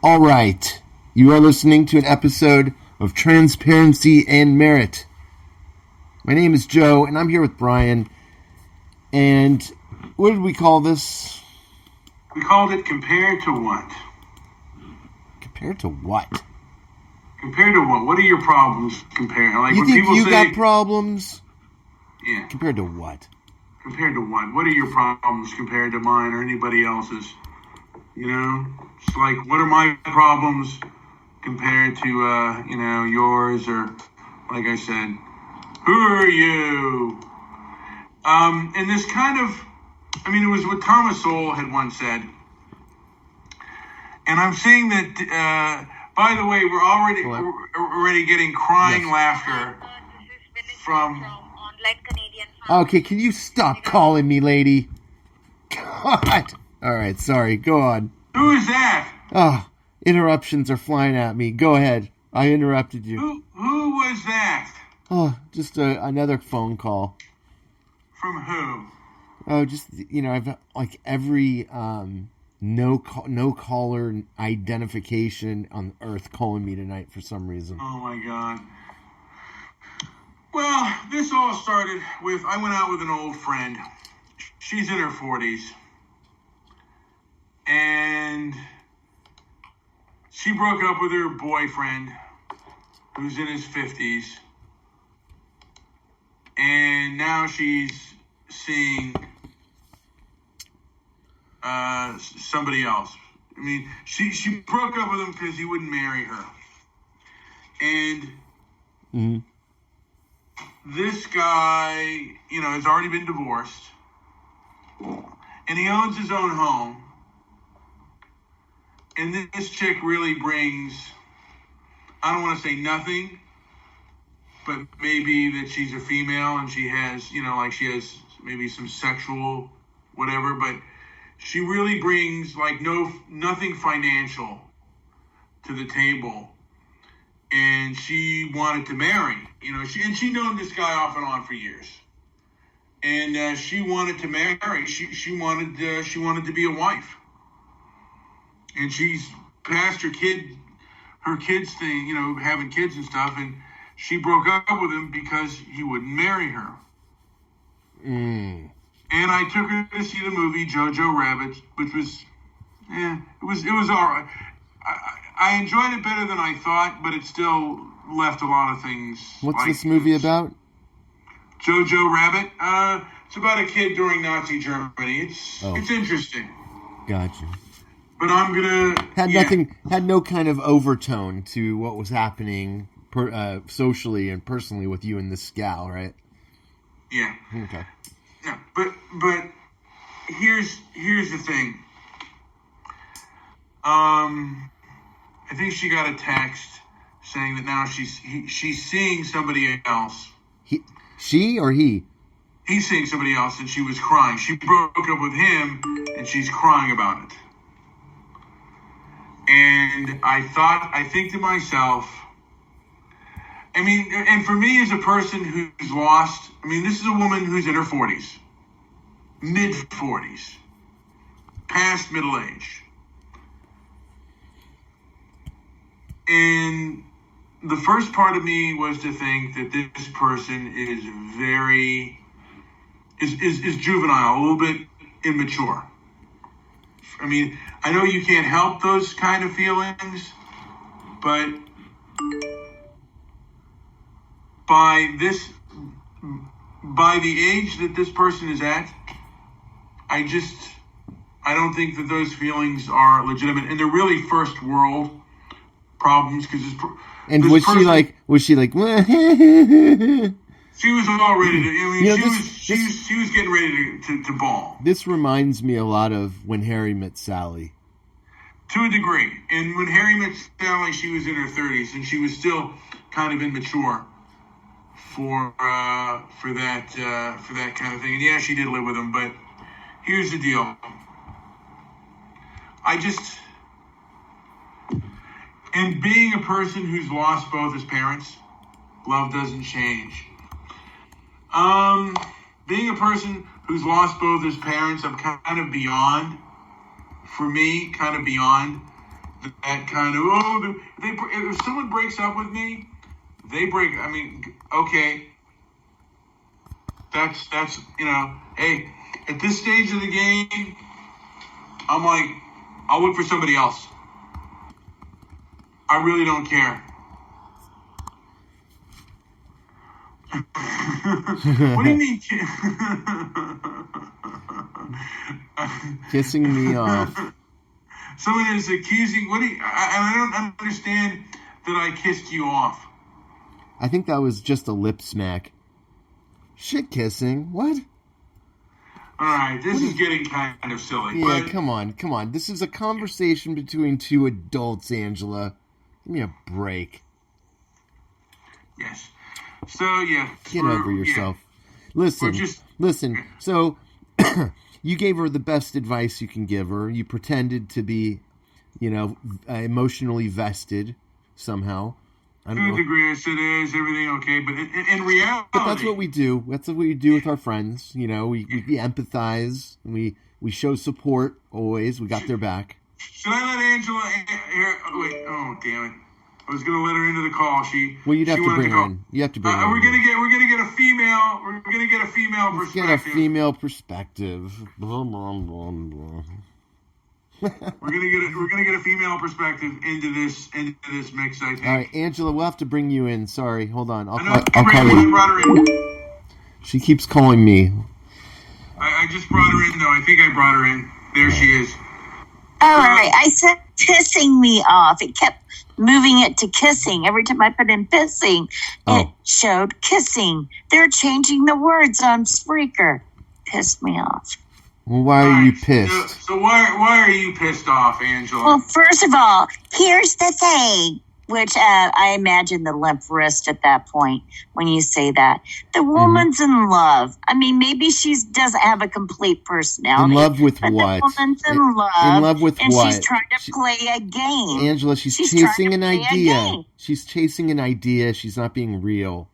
All right. You are listening to an episode of Transparency and Merit. My name is Joe, and I'm here with Brian. And what did we call this? We called it Compared to What? Compared to what? Compared to what? What are your problems compared? Like you when think people you say, got problems? Yeah. Compared to what? Compared to what? What are your problems compared to mine or anybody else's? You know? It's like, what are my problems compared to, yours? Or, like I said, who are you? And this kind of, it was what Thomas Sowell had once said. And I'm saying that, by the way, we're already getting crying laughter from online Canadian. Okay, can you stop calling me, lady? God. All right, sorry. Go on. Who is that? Oh, interruptions are flying at me. Go ahead. I interrupted you. Who was that? Oh, just another phone call. From who? Oh, just, I've like every no caller identification on earth calling me tonight for some reason. Oh my God. Well, this all started with, I went out with an old friend. She's in her 40s. And she broke up with her boyfriend, who's in his 50s. And now she's seeing somebody else. She broke up with him because he wouldn't marry her. And this guy, has already been divorced. And he owns his own home. And this chick really brings, I don't want to say nothing, but maybe that she's a female and she has, she has maybe some sexual whatever, but she really brings nothing financial to the table. And she wanted to marry, she known this guy off and on for years. And she wanted to marry. She wanted to be a wife. And she's past her kids thing, having kids and stuff, and she broke up with him because he wouldn't marry her. And I took her to see the movie Jojo Rabbit, which was, it was all right. I enjoyed it better than I thought, but it still left a lot of things. What's this movie about? Jojo Rabbit. It's about a kid during Nazi Germany. It's interesting. Gotcha. But I'm gonna had no kind of overtone to what was happening socially and personally with you and this gal, right? Yeah. Okay. Yeah, but here's the thing. I think she got a text saying that now she's seeing somebody else. She or he? He's seeing somebody else, and she was crying. She broke up with him, and she's crying about it. And I think to myself, and for me as a person who's lost, this is a woman who's in her 40s, mid-40s, past middle age. And the first part of me was to think that this person is is juvenile, a little bit immature. I know you can't help those kind of feelings, but by the age that this person is at, I don't think that those feelings are legitimate, and they're really first world problems. Was she like? She was all ready to. She was getting ready to bawl. This reminds me a lot of When Harry Met Sally. To a degree, and when Harry Met Sally, she was in her 30s, and she was still kind of immature for that kind of thing. And yeah, she did live with him, but here's the deal. And being a person who's lost both his parents, love doesn't change. Being a person who's lost both his parents, I'm kind of beyond. For me, kind of beyond. that kind of if someone breaks up with me, they break. I mean, okay, that's hey, at this stage of the game, I'm like, I'll look for somebody else. I really don't care. What do you mean? Kissing me off. Someone is accusing. I don't understand that I kissed you off. I think that was just a lip smack. Shit kissing? What? All right, this is getting kind of silly. Yeah, come on. This is a conversation between two adults, Angela. Give me a break. Yes. So, yeah. Get over yourself. Yeah. Listen. So, you gave her the best advice you can give her. You pretended to be, emotionally vested somehow. To a degree, I said, is everything okay? But in reality... But that's what we do. That's what we do with our friends. We empathize. We show support always. We got their back. Should I let Angela... Wait. Oh, damn it. I was going to let her into the call. You'd have to bring her in. You have to bring her in. We're gonna get a female. We're gonna get a female perspective. Get a female perspective. Blah, blah, blah, blah. We're gonna get a female perspective into this mix, I think. All right, Angela, we'll have to bring you in. Sorry, hold on. I'll call you. I brought her in. She keeps calling me. I just brought her in, though. I think I brought her in. There she is. All right. I said pissing me off. It kept moving it to kissing. Every time I put in pissing, it showed kissing. They're changing the words on Spreaker. Pissed me off. Well, why are you pissed? So why are you pissed off, Angela? Well, first of all, here's the thing, which I imagine the limp wrist at that point when you say that. The woman's in love. I mean, maybe she doesn't have a complete personality. In love with but what? The woman's in love. In love with and what? She's trying to play a game. Angela, she's chasing an idea. She's chasing an idea. She's not being real.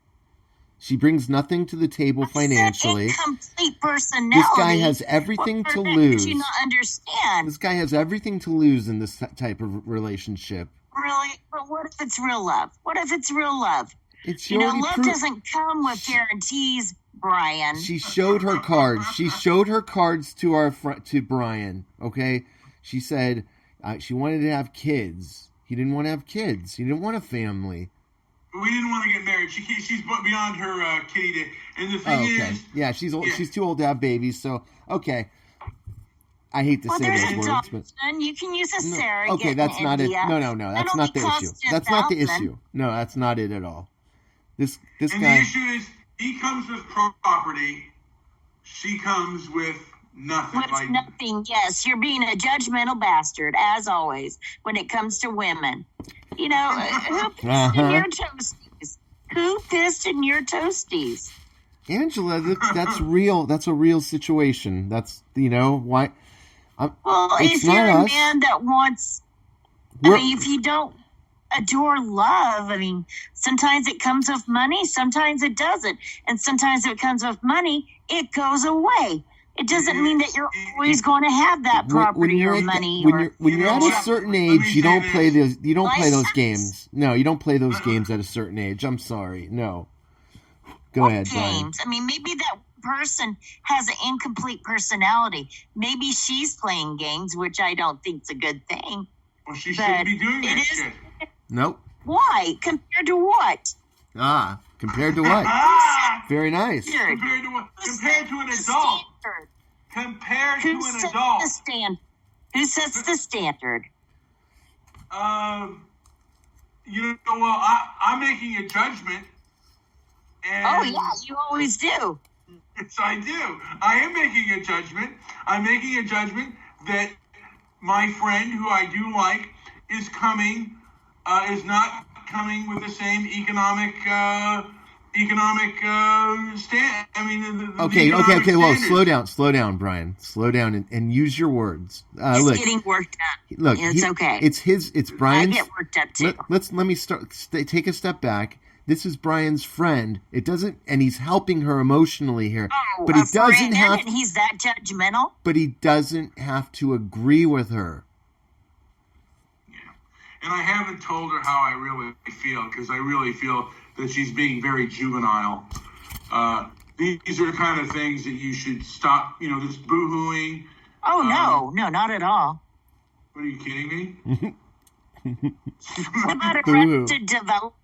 She brings nothing to the table financially. Incomplete personality. This guy has everything to lose. Do you not understand? This guy has everything to lose in this type of relationship. Really? But what if it's real love? What if it's real love? Love doesn't come with guarantees, Brian. She showed her cards. She showed her cards to Brian. Okay, she said she wanted to have kids. He didn't want to have kids. He didn't want a family. We didn't want to get married. She's beyond her kitty day. And the thing is... Yeah, she's old. Yeah. She's too old to have babies, so, okay. I hate to say those words, but... You can use a surrogate. Okay, that's not it. No, that's not the issue. That's not the issue. No, that's not it at all. This guy... the issue is, he comes with property. She comes with nothing. Nothing, yes. You're being a judgmental bastard, as always, when it comes to women. Who pissed in your toasties? Who pissed in your toasties? Angela, that's real. That's a real situation. That's, why... if you're a man that wants... if you don't adore love, sometimes it comes with money, sometimes it doesn't. And sometimes if it comes with money, it goes away. It doesn't mean that you're always going to have that property or money. When you're at a certain age, you don't play those. You don't play those games. No, you don't play those games at a certain age. I'm sorry. No. Go ahead, games? Brian. Maybe that person has an incomplete personality. Maybe she's playing games, which I don't think is a good thing. Well, she shouldn't be doing that shit. Nope. Why? Compared to what? Compared to what? Very nice. Compared to what? Compared to an adult. Compared to an adult. Who sets the standard? I'm making a judgment. And you always do. Yes, I do. I am making a judgment. I'm making a judgment that my friend, who I do like, is not coming with the same economic stand. Okay. Well, slow down, Brian. Slow down and use your words. He's getting worked up. Look, it's okay. It's Brian's. I get worked up too. Let me take a step back. This is Brian's friend. It doesn't, and he's helping her emotionally here. Oh, but he doesn't have. And he's that judgmental. But he doesn't have to agree with her. And I haven't told her how I really feel, because I really feel that she's being very juvenile. These are the kind of things that you should stop, this boo-hooing. Oh, no, not at all. What, are you kidding me? What about arrested development?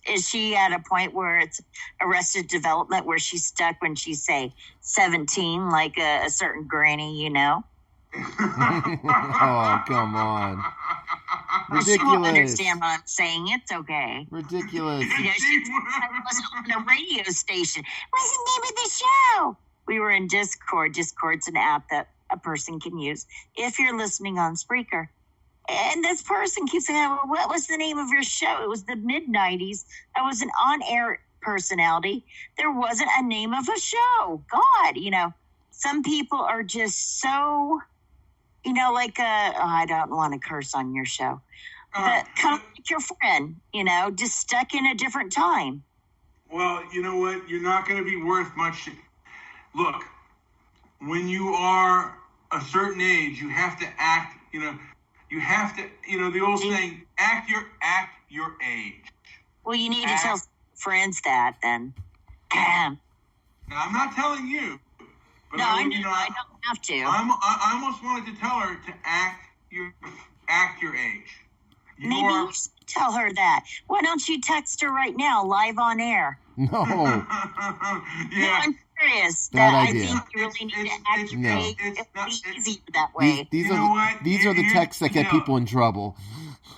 Is she at a point where it's arrested development where she's stuck when she's, say, 17, like a certain granny, Oh, come on. Ridiculous. She won't understand what I'm saying. It's okay. Ridiculous. She was on a radio station. What's the name of the show? We were in Discord. Discord's an app that a person can use if you're listening on Spreaker. And this person keeps saying, well, what was the name of your show? It was the mid-90s. I was an on-air personality. There wasn't a name of a show. God, some people are just so, I don't want to curse on your show. But kind of like your friend, just stuck in a different time. Well, you know what? You're not going to be worth much. Look, when you are a certain age, you have to act, you have to, the old saying, act your age. Well, you need to tell friends that then. Now, I'm not telling you. But no, I don't have to. I almost wanted to tell her to act your age. You should tell her that. Why don't you text her right now, live on air? No. Yeah. No, I'm serious. Bad I idea. think you really need to act your age. It's easy that way. These are the texts that get people in trouble.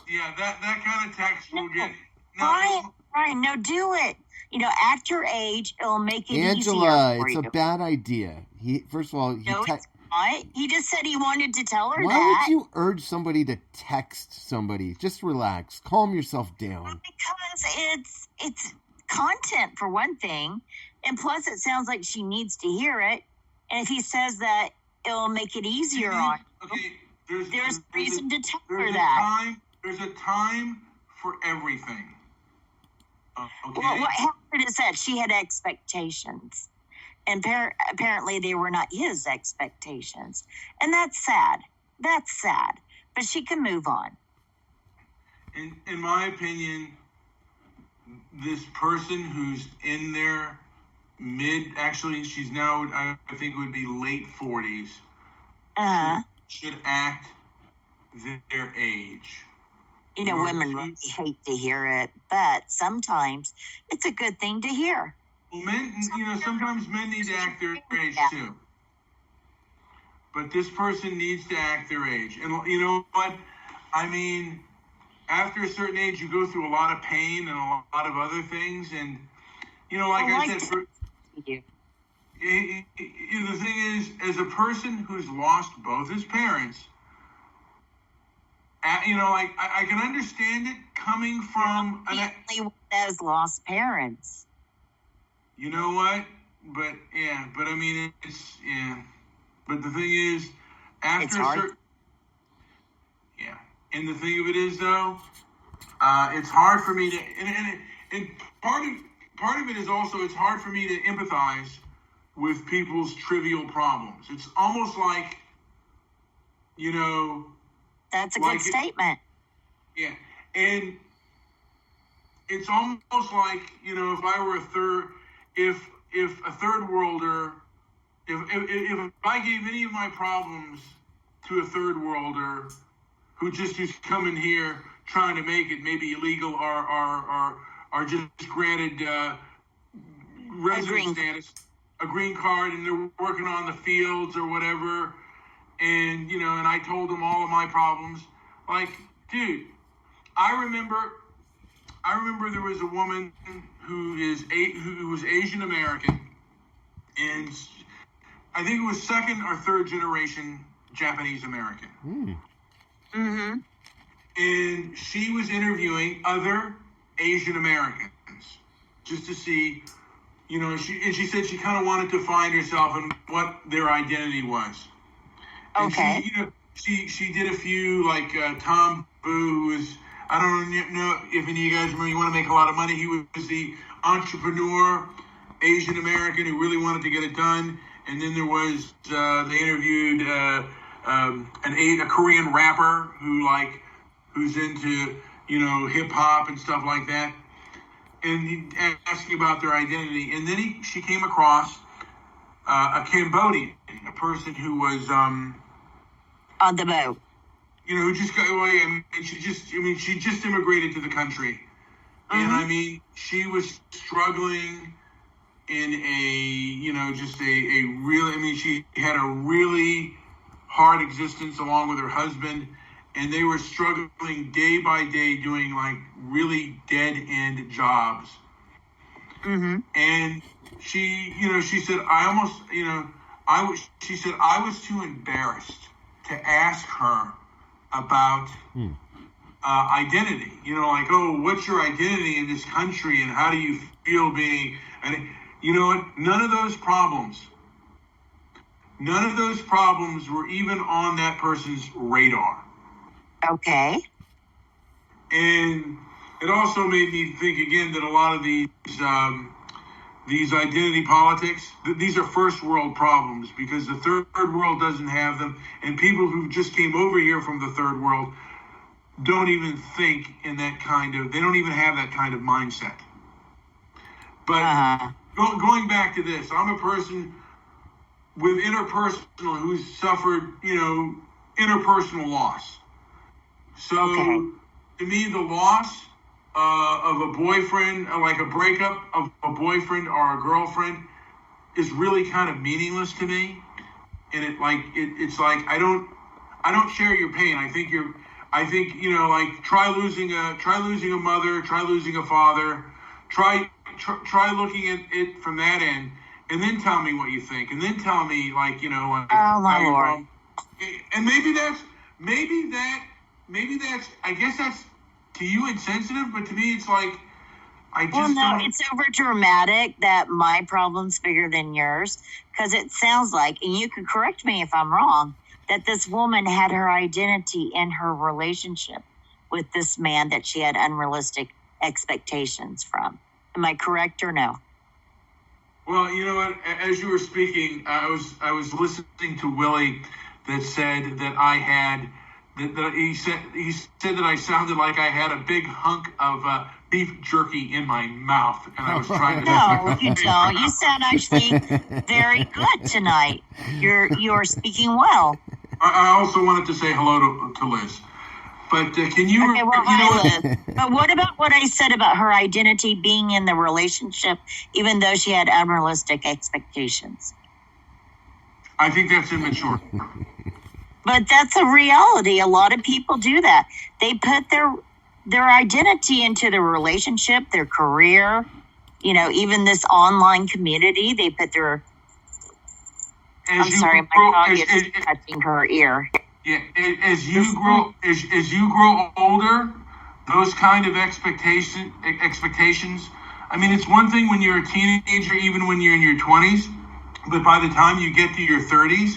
Yeah, that kind of text will get... Brian, no, do it. Act your age. It'll make it easier Angela, for you. it's a bad idea. First of all, it's not. He just said he wanted to tell her Why that. would you urge somebody to text somebody? Just relax. Calm yourself down. Because it's content, for one thing. And plus, it sounds like she needs to hear it. And if he says that, it'll make it easier on you. Okay, there's reason to tell her that. There's a time for everything. Okay. Well, what happened is that she had expectations. And apparently they were not his expectations. And that's sad. That's sad. But she can move on. In my opinion, this person who's in their actually she's now, I think it would be late 40s, should act their age. Women really hate to hear it, but sometimes it's a good thing to hear. Well, men, sometimes men need to act their age too. But this person needs to act their age. And you know what? I mean, after a certain age, you go through a lot of pain and a lot of other things. And, I said, the thing is, as a person who's lost both his parents, I can understand it coming from... those lost parents. You know what? But I mean, But the thing is, after a certain... Yeah. And the thing of it is, though, it's hard for me to... And part of it is also, it's hard for me to empathize with people's trivial problems. It's almost like, That's a good statement. Yeah. And it's almost like, if I were if a third worlder, if I gave any of my problems to a third worlder who's coming here trying to make it maybe illegal or just granted resident status, a green card, and they're working on the fields or whatever, and and I told them all of my problems, like, dude, I remember there was a woman who was Asian American, and I think it was second or third generation Japanese American. Mm-hmm. And she was interviewing other Asian Americans just to see, she said she kind of wanted to find herself and what their identity was. Okay. And she did a few, like Tom Boo, who was, I don't know if any of you guys remember, you want to make a lot of money. He was the entrepreneur, Asian American who really wanted to get it done. And then there was, they interviewed a Korean rapper who, like, who's into, hip hop and stuff like that, and asking about their identity. And then she came across a Cambodian, a person who was on the boat. Who just got away, and she just immigrated to the country. And I mean, she was struggling in she had a really hard existence along with her husband, and they were struggling day by day doing like really dead end jobs. And she said, she said, I was too embarrassed to ask her about identity, what's your identity in this country and how do you feel being, and you know what, none of those problems were even on that person's radar. Okay. And it also made me think again that a lot of these identity politics, these are first world problems because the third world doesn't have them, and people who just came over here from the third world don't even think in that they don't even have that kind of mindset. But going back to this, I'm a person with interpersonal who's suffered, interpersonal loss. So to me, the loss of a boyfriend, like a breakup of a boyfriend or a girlfriend, is really kind of meaningless to me. And it's like I don't share your pain. I think try losing a mother, try losing a father, try looking at it from that end, and then tell me what you think, and then tell me oh my Lord. And maybe that's I guess that's to you insensitive, but to me it's like it's over dramatic that my problem's bigger than yours, because it sounds like, and you can correct me if I'm wrong, that this woman had her identity in her relationship with this man that she had unrealistic expectations from. Am I correct or no? Well, you know what? As you were speaking, I was listening to Willie that said that I had that he said that I sounded like I had a big hunk of beef jerky in my mouth, and I was trying to. No, you don't. You sound actually very good tonight. You're speaking well. I also wanted to say hello to Liz. But can you... Okay, well, Liz. But what about what I said about her identity being in the relationship, even though she had unrealistic expectations? I think that's immature. But that's a reality. A lot of people do that. They put their identity into the relationship, their career, even this online community. They put their... I'm sorry, my dog is touching her ear. Yeah, as you grow older, those kind of expectations. I mean, it's one thing when you're a teenager, even when you're in your 20s, but by the time you get to your 30s,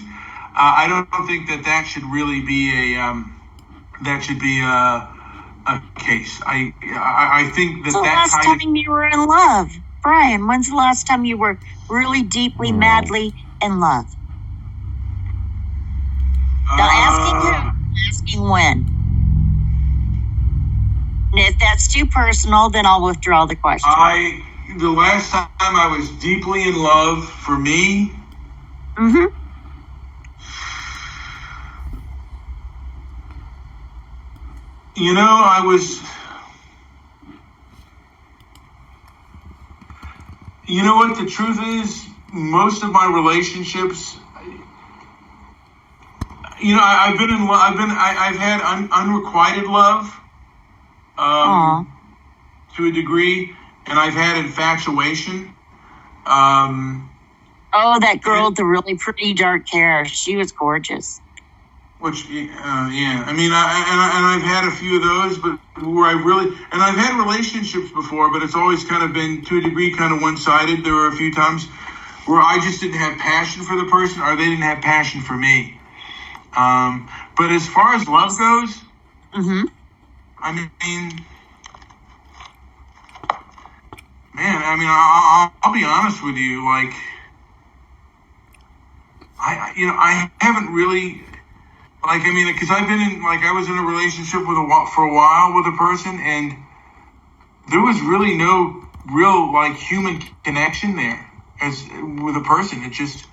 I don't think that should really be a case. I think that the last time you were in love, Brian. When's the last time you were really deeply, madly in love? Not asking who, asking when. And if that's too personal, then I'll withdraw the question. The last time I was deeply in love, for me, I was, what the truth is, most of my relationships, I've had unrequited love, to a degree, and I've had infatuation. That girl with the really pretty dark hair, she was gorgeous. Which, yeah, I mean, I've had a few of those, but where I've had relationships before, but it's always kind of been, to a degree, kind of one-sided. There were a few times where I just didn't have passion for the person, or they didn't have passion for me. But as far as love goes, I mean, man, I'll be honest with you, like, I haven't really, Like, I mean, because I've been in, like, I was in a relationship for a while with a person, and there was really no real, like, human connection there with a person. It just,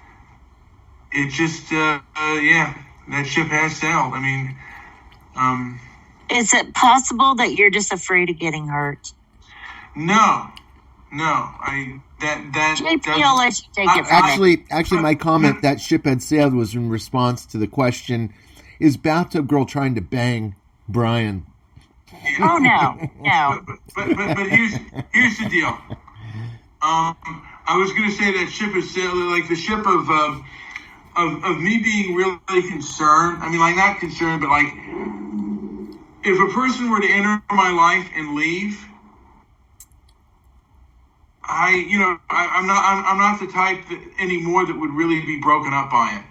yeah, that ship has sailed. I mean, is it possible that you're just afraid of getting hurt? No. JP, I'll let you take it from there. Actually, my comment that ship had sailed was in response to the question: is Bathtub Girl trying to bang Brian? Oh no. But here's the deal. I was going to say that ship has sailed, like the ship of me being really concerned. I mean, like, not concerned, but like, if a person were to enter my life and leave, I'm not the type that anymore that would really be broken up by it.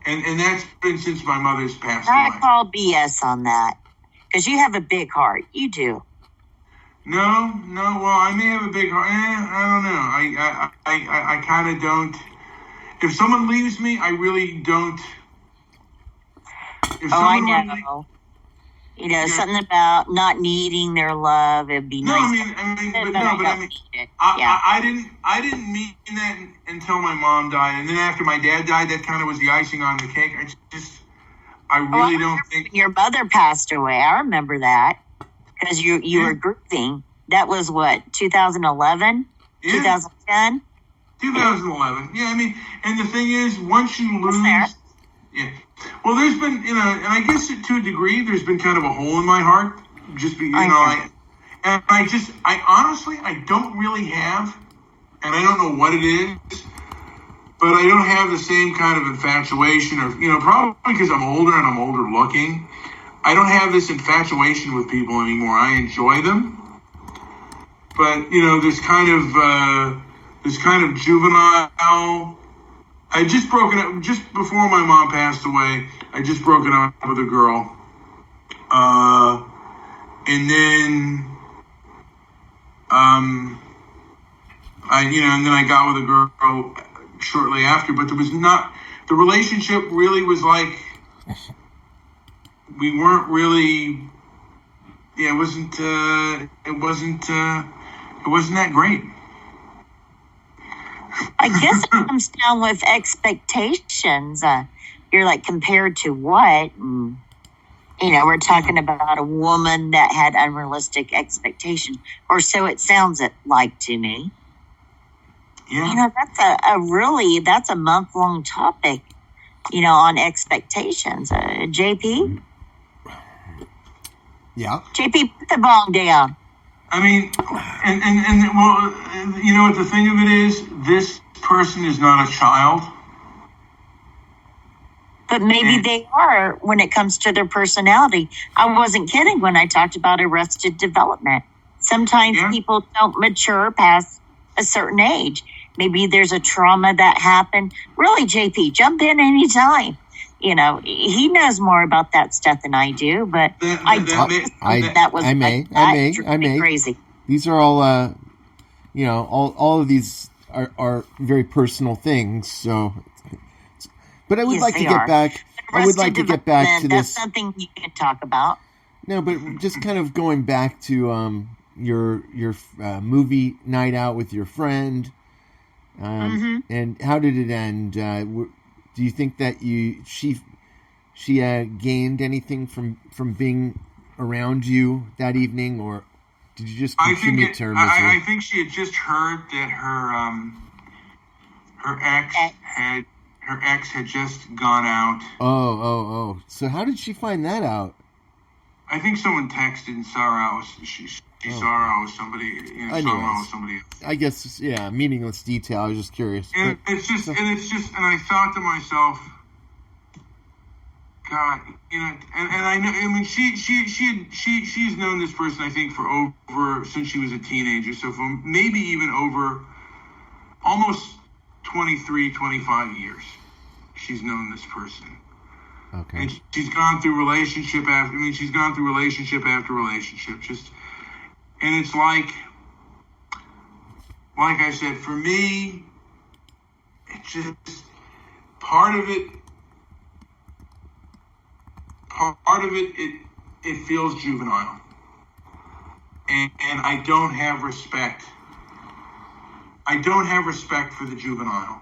And that's been since my mother's passed away. I call BS on that. Because you have a big heart. You do. No. Well, I may have a big heart. I don't know. I kind of don't. If someone leaves me, I really don't. I know. Something about not needing their love. It'd be nice. I didn't mean that until my mom died, and then after my dad died, that kind of was the icing on the cake. I really don't think your mother passed away. I remember that because you were grieving. That was what, 2011, 2010, 2011. Yeah, I mean, and the thing is, once you lose, yeah. Well, there's been, and I guess to a degree, there's been kind of a hole in my heart. I honestly, I don't really have, and I don't know what it is, but I don't have the same kind of infatuation, or, probably because I'm older and I'm older looking. I don't have this infatuation with people anymore. I enjoy them, but there's kind of juvenile. I just broken up just before my mom passed away. I just broken up with a girl, and then and then I got with a girl shortly after. But the relationship really was like, we weren't really. Yeah, it wasn't that great. I guess it comes down with expectations. You're like, compared to what? And, we're talking about a woman that had unrealistic expectations, or so it sounds like to me. Yeah. That's a month-long topic, on expectations. JP? Yeah. JP, put the bong down. I mean, and well, what the thing of it is, this person is not a child. But maybe they are when it comes to their personality. I wasn't kidding when I talked about arrested development. Sometimes people don't mature past a certain age. Maybe there's a trauma that happened. Really, JP, jump in anytime. He knows more about that stuff than I do, but I may. Crazy. These are all, all of these are very personal things. So, but I would like to get back. I would like to get back to this. That's something you can talk about. No, but just kind of going back to your movie night out with your friend, and how did it end? Do you think that she gained anything from being around you that evening, or did you just continue to misery? I think she had just heard that her ex had just gone out. Oh. So how did she find that out? I think someone texted and saw her out. She saw her out with somebody. Saw her out with somebody else. I guess, meaningless detail. I was just curious. And and I thought to myself, God, and I know. I mean, she's known this person, I think, for over since she was a teenager. So for maybe even over almost 23, 25 years, she's known this person. Okay. And she's gone through relationship after relationship. And it's like I said, for me, it's just part of it. part of it feels juvenile, and I don't have respect. I don't have respect for the juvenile.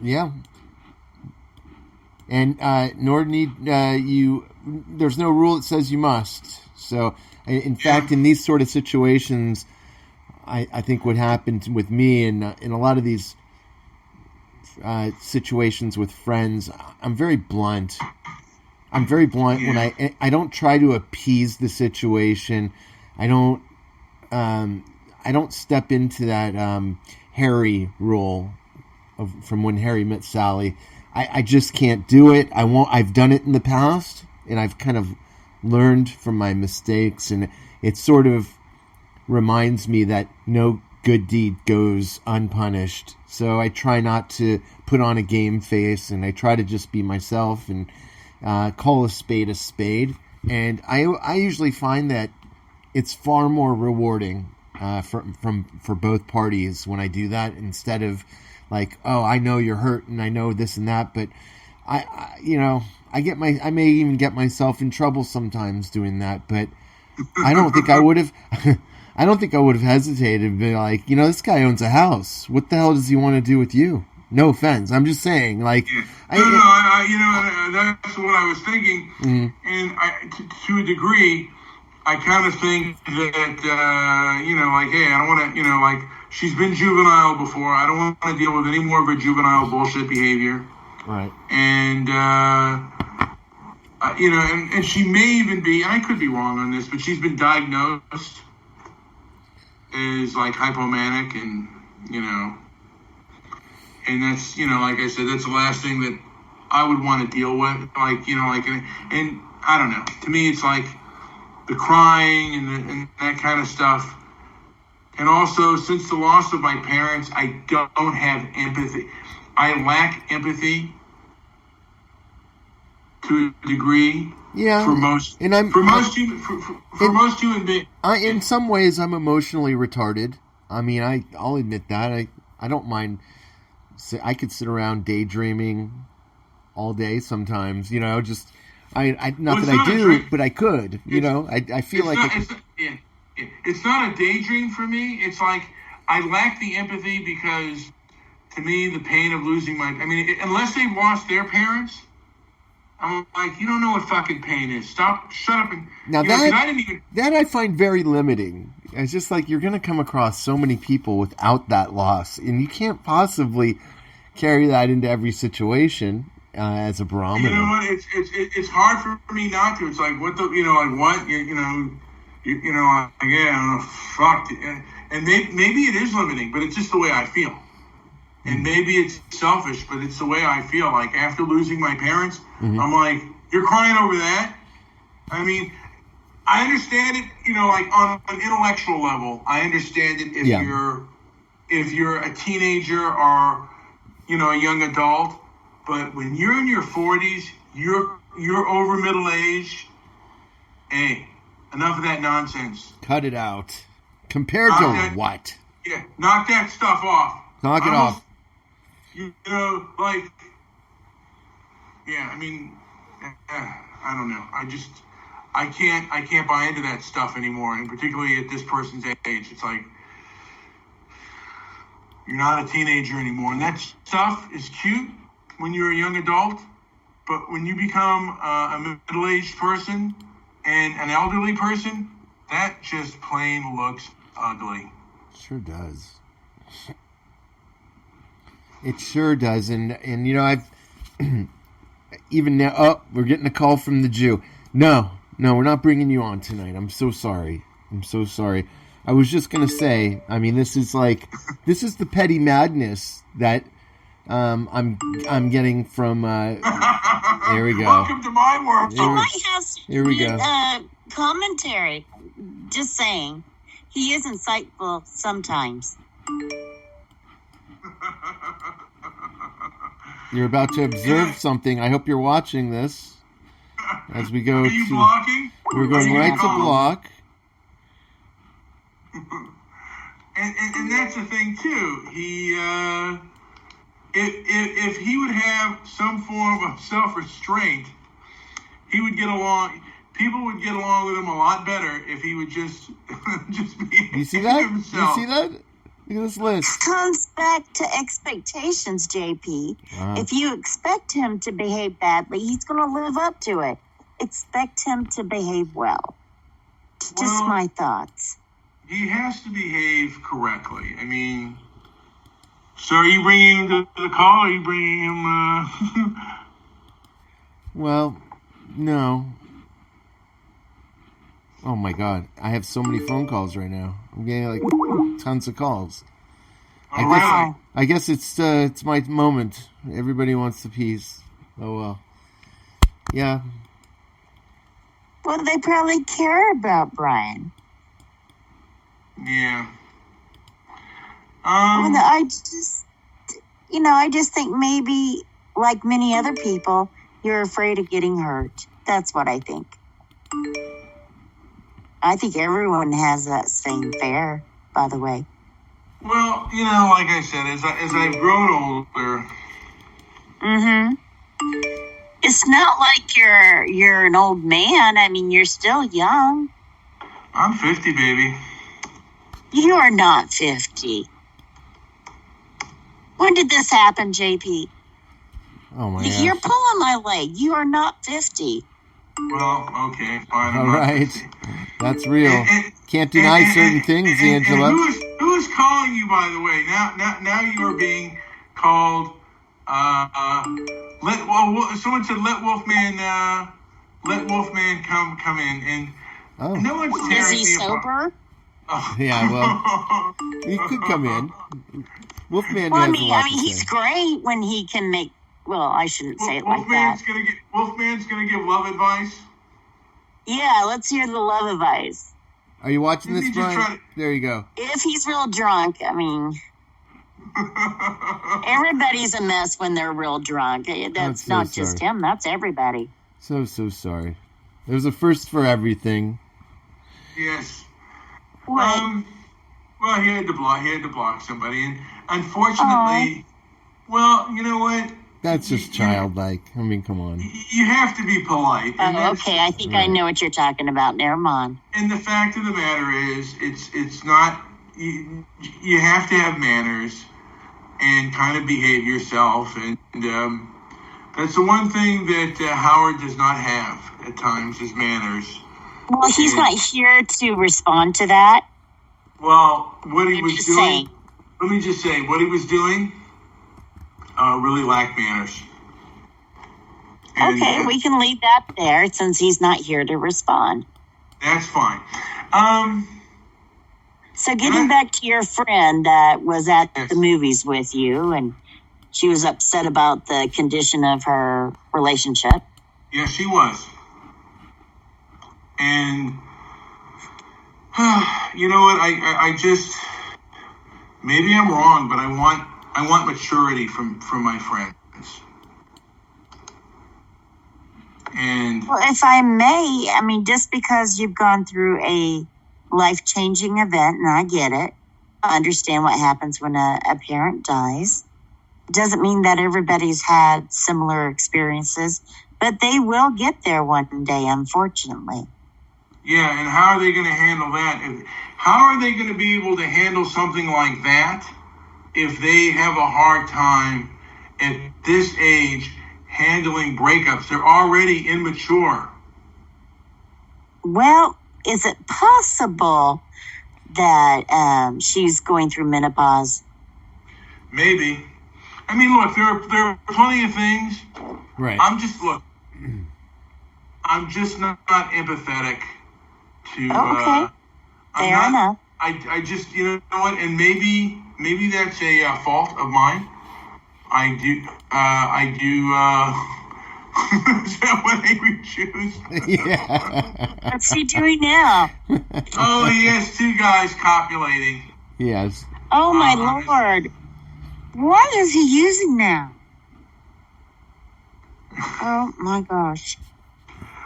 Yeah. And nor need you. There's no rule that says you must. So, in fact, in these sort of situations, I think what happened with me and in a lot of these situations with friends, I'm very blunt. I'm very blunt when I don't try to appease the situation. I don't step into that Harry role from when Harry met Sally. I just can't do it. I won't. I've done it in the past, and I've kind of learned from my mistakes, and it sort of reminds me that no good deed goes unpunished. So I try not to put on a game face, and I try to just be myself and call a spade a spade. And I usually find that it's far more rewarding for both parties when I do that, instead of like, oh, I know you're hurt and I know this and that, but I may even get myself in trouble sometimes doing that, but I don't think I would have. I don't think I would have hesitated and be like, this guy owns a house. What the hell does he want to do with you? No offense. I'm just saying, like. That's what I was thinking. Mm-hmm. And to a degree, I kind of think that, hey, I don't want to, she's been juvenile before. I don't want to deal with any more of her juvenile bullshit behavior. Right. And, and she may even be, and I could be wrong on this, but she's been diagnosed as like hypomanic, and and that's, like I said, that's the last thing that I would want to deal with. And I don't know. To me, it's like the crying and that kind of stuff. And also, since the loss of my parents, I don't have empathy. I lack empathy to a degree. Yeah, for most human beings. In some ways, I'm emotionally retarded. I mean, I'll admit that. I don't mind. I could sit around daydreaming all day sometimes. Just not that I do, but I could. I feel like it's not a daydream for me. It's like I lack the empathy because, to me, the pain of losing unless they've lost their parents. I'm like, you don't know what fucking pain is. Stop, shut up, and now that I find very limiting. It's just like you're going to come across so many people without that loss, and you can't possibly carry that into every situation as a barometer. You know what? It's hard for me not to. It's like what I don't know, fuck, and maybe it is limiting, but it's just the way I feel. And maybe it's selfish, but it's the way I feel. Like, after losing my parents, mm-hmm. I'm like, you're crying over that? I mean, I understand it, like on an intellectual level. I understand it if you're a teenager or, a young adult. But when you're in your 40s, you're over middle age. Hey, enough of that nonsense. Cut it out. Compared to what? Yeah, knock that stuff off. Knock it off. I don't know. I can't buy into that stuff anymore, and particularly at this person's age. It's like, you're not a teenager anymore, and that stuff is cute when you're a young adult, but when you become a middle-aged person and an elderly person, that just plain looks ugly. Sure does. It sure does, and I've even now. Oh, we're getting a call from the Jew. No, we're not bringing you on tonight. I'm so sorry. I was just gonna say. I mean, this is the petty madness that I'm getting from. There we go. Welcome to my world. He might have here we go. Commentary. Just saying, he is insightful sometimes. You're about to observe something. I hope you're watching this as we go. Are you blocking? We're going right to block. And that's the thing too. He if he would have some form of self-restraint, he would get along. People would get along with him a lot better if he would just be You see that? himself. You see that? Look at this list. Comes back to expectations, JP. If you expect him to behave badly, he's going to live up to it. Expect him to behave well. Just my thoughts. He has to behave correctly. I mean, so are you bringing him to the call? Or are you bringing him? Well, no. Oh my God, I have so many phone calls right now. I'm getting like tons of calls. I guess it's my moment. Everybody wants the piece. Oh well. Yeah. Well, they probably care about Brian. Yeah. I just think maybe, like many other people, you're afraid of getting hurt. That's what I think. I think everyone has that same fear, by the way. Well, like I said, as I've grown older. Mm-hmm. It's not like you're an old man. I mean, you're still young. I'm 50, baby. You are not 50. When did this happen, JP? Oh my God. You're pulling my leg. You are not 50. Well, okay, fine. All right. That's real. Can't deny certain things, Angela. And who is calling you, by the way? Now you are being called. Someone said let Wolfman come in, and no one's tearing me apart. Is he sober? Oh. Yeah, well, he could come in. Wolfman Well, has I a mean, lot to he's say. great when he can make. Well, I shouldn't say it like that. Wolfman's gonna give love advice. Yeah, let's hear the love advice. Are you watching this, Brian? There you go. If he's real drunk, I mean, everybody's a mess when they're real drunk. That's so not just sorry. him. That's everybody. So sorry. There's a first for everything. Yes. What? Well, he had to block somebody, and unfortunately, well, you know what? That's just childlike. I mean, come on. You have to be polite. Oh, okay. I think I know what you're talking about. Never mind. And the fact of the matter is, it's not. You have to have manners and kind of behave yourself, and that's the one thing that Howard does not have at times is manners. Well, he's not here to respond to that. Well, what he was just doing. saying. Let me just say, what he was doing really lacked manners. And, Okay, we can leave that there since he's not here to respond. That's fine. So getting back to your friend that was at the movies with you, and she was upset about the condition of her relationship. Yes, she was. And you know what? I just maybe I'm wrong, but I want maturity from my friends. And Well, if I may, I mean, just because you've gone through a life-changing event, and I get it, I understand what happens when a parent dies, doesn't mean that everybody's had similar experiences, but they will get there one day, unfortunately. yeah, and how are they going to handle that? How are they going to be able to handle something like that if they have a hard time at this age handling breakups? They're already immature. Well, is it possible that she's going through menopause? Maybe. I mean, look, there are plenty of things. Right. I'm just not empathetic to. Okay. Fair enough. I just, you know what, and maybe that's a fault of mine. I do. Is that what angry choose? Yeah. What's he doing now? Oh, he has two guys copulating. Yes. Oh, my Lord. What is he using now? Oh, my gosh.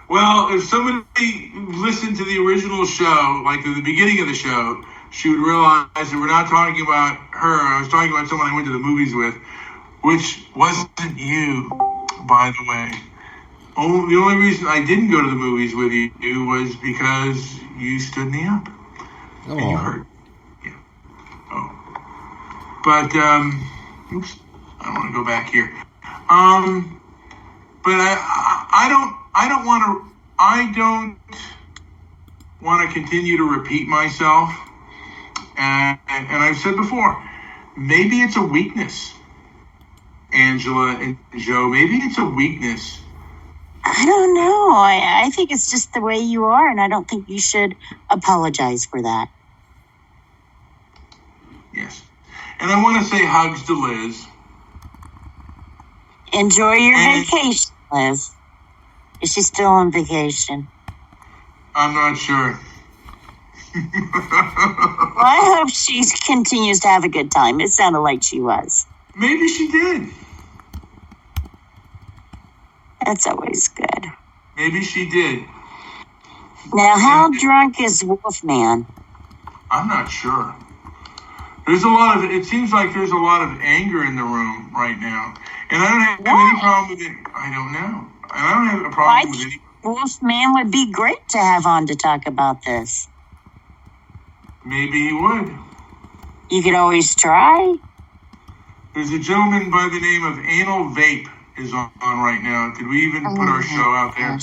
Well, if somebody listened to the original show, like at the beginning of the show, she would realize that we're not talking about her. I was talking about someone I went to the movies with. which wasn't you, by the way. The only reason I didn't go to the movies with you was because you stood me up. Oh. And you hurt. Yeah. Oh. But, oops, I don't want to go back here. But I don't want to continue to repeat myself. And I've said before, maybe it's a weakness, Angela and Joe. Maybe it's a weakness. I don't know. I think it's just the way you are, and I don't think you should apologize for that. Yes. And I want to say hugs to Liz. Enjoy your vacation, Liz. Is she still on vacation? I'm not sure. Well, I hope she continues to have a good time. It sounded like she was. Maybe she did. That's always good. Maybe she did. Now, how drunk is Wolfman? I'm not sure. It seems like there's a lot of anger in the room right now. And I don't have any problem with it. I don't know. And I don't have a problem with it. Wolfman would be great to have on to talk about this. Maybe he would. You could always try. There's a gentleman by the name of Anal Vape is on right now. Did we even put our show out there?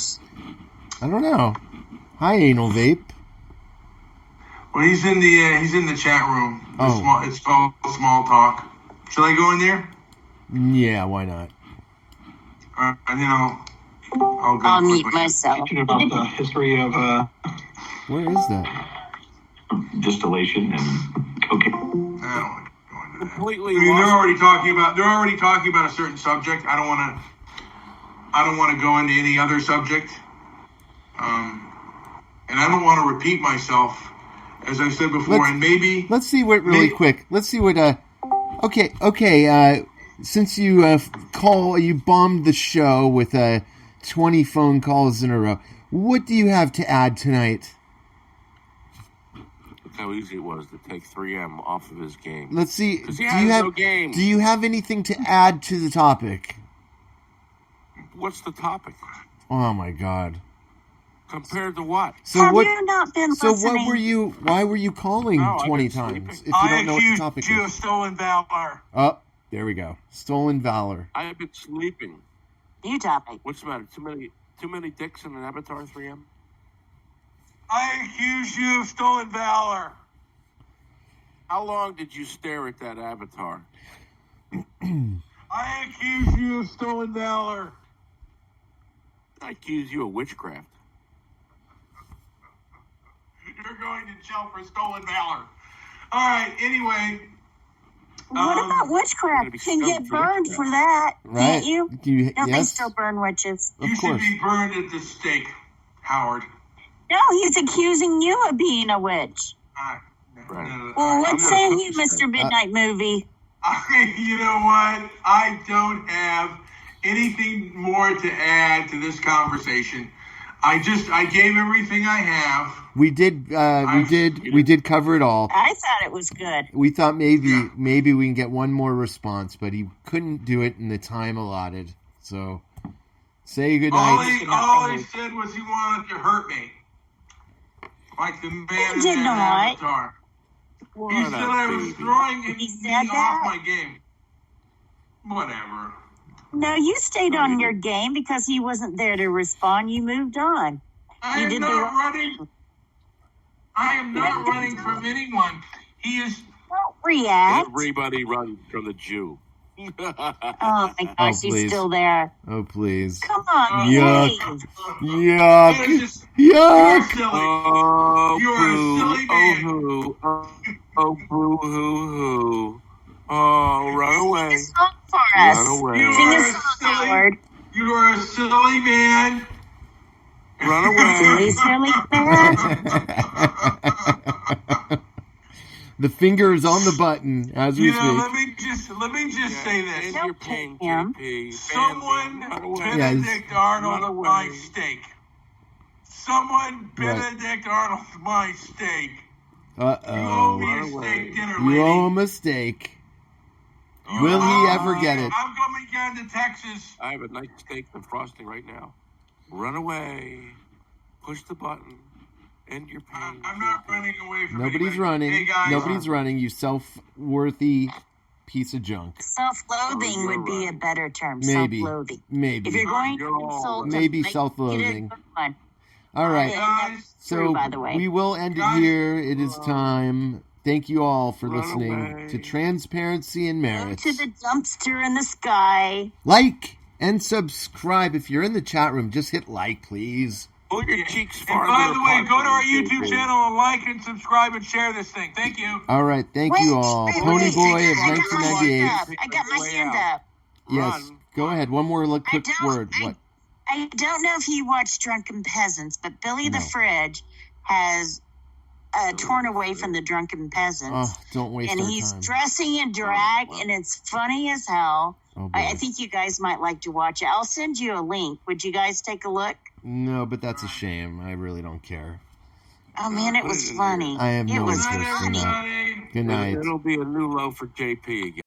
I don't know. Hi, Anal Vape. Well, he's in the chat room. Oh. It's called Small Talk. Should I go in there? Yeah, why not? And then I'll go. I'll mute myself. About the history of Where is that? distillation and cocaine. I don't want to go into that. Completely I mean, they're already talking about a certain subject. I don't want to go into any other subject. And I don't want to repeat myself, as I said before. Let's see what really quick. Let's see what. Okay. Since you you bombed the show with 20 phone calls in a row. What do you have to add tonight? That's how easy it was to take 3M off of his game. Let's see. Because he has no game. Do you have anything to add to the topic? What's the topic? Oh my God. Compared to what? So have what? You not been so listening? Why were you calling 20 times if you don't know what the topic is? I accuse you of stolen valor. Oh, there we go. Stolen valor. I have been sleeping. New topic. What's the matter? Too many dicks in an Avatar 3M? I accuse you of stolen valor. How long did you stare at that Avatar? I accuse you of stolen valor. I accuse you of witchcraft. You're going to jail for stolen valor. All right, anyway. What about witchcraft? You can get burned for that, Right. can't you? Don't they still burn witches? Of You course. should be burned at the stake, Howard. No, he's accusing you of being a witch. Right. Well, what I'm say not you, Mr. Midnight Movie? You know what? I don't have anything more to add to this conversation. I gave everything I have. We did cover it all. I thought it was good. We thought maybe we can get one more response, but he couldn't do it in the time allotted. So, say goodnight. All he said was he wanted to hurt me, like the man He in did that not. Avatar. What He said I was throwing He me said off that? my game. Whatever. No, you stayed on your game because he wasn't there to respond. You moved on. I am not running from anyone. He is. Don't react. Everybody runs from the Jew. Oh my gosh, he's please. still there. Oh, please. Come on, Yuck. behave. Yuck. You're Yuck. silly. Oh, You are a silly man. Oh, boo, hoo, hoo. Oh, run away. Sing a song for us. Run away. Sing a song, Howard. You are a silly man. Run away. Silly man. The finger is on the button as we speak. Let me just say this. In your pain, him. JP. Someone Run away. Benedict Arnold Run away. my steak. Someone Right. Benedict Arnold my steak. You owe Uh-oh. me a Run away. steak dinner, You lady. owe a mistake. Will he ever get it? I'm coming down to Texas. I have a nice steak and frosting right now. Run away. Push the button. End your pain. I'm not running away from Nobody's anybody. running. Hey, guys. Nobody's running, you self-worthy piece of junk. Self-loathing would be a better term. Maybe. Self-loathing. Maybe. If you're going to insult Maybe them, self-loathing. get a good one. All right. Guys, So by the way. we will end it here. It is time. Thank you all for listening to Transparency and Go Merit. to the dumpster in the sky. Like and subscribe. If you're in the chat room, just hit like, please. Pull your cheeks and farther by the way, apart go to from our your YouTube face. channel and like and subscribe and share this thing. Thank you. All right. Thank you all. Pony Boy of I got my 1998. hand up. I got my hand up. Yes. Run. Go ahead. One more quick word. What? I don't know if you watch Drunken Peasants, but Billy the Fridge has torn away from the Drunken Peasants. Oh, don't waste and our he's time. dressing in drag, and it's funny as hell. Oh, boy. I think you guys might like to watch it. I'll send you a link. Would you guys take a look? No, but that's a shame. I really don't care. Oh, man, it was funny. I have It no was interest in funny. that. Good night. It'll be a new low for JP again.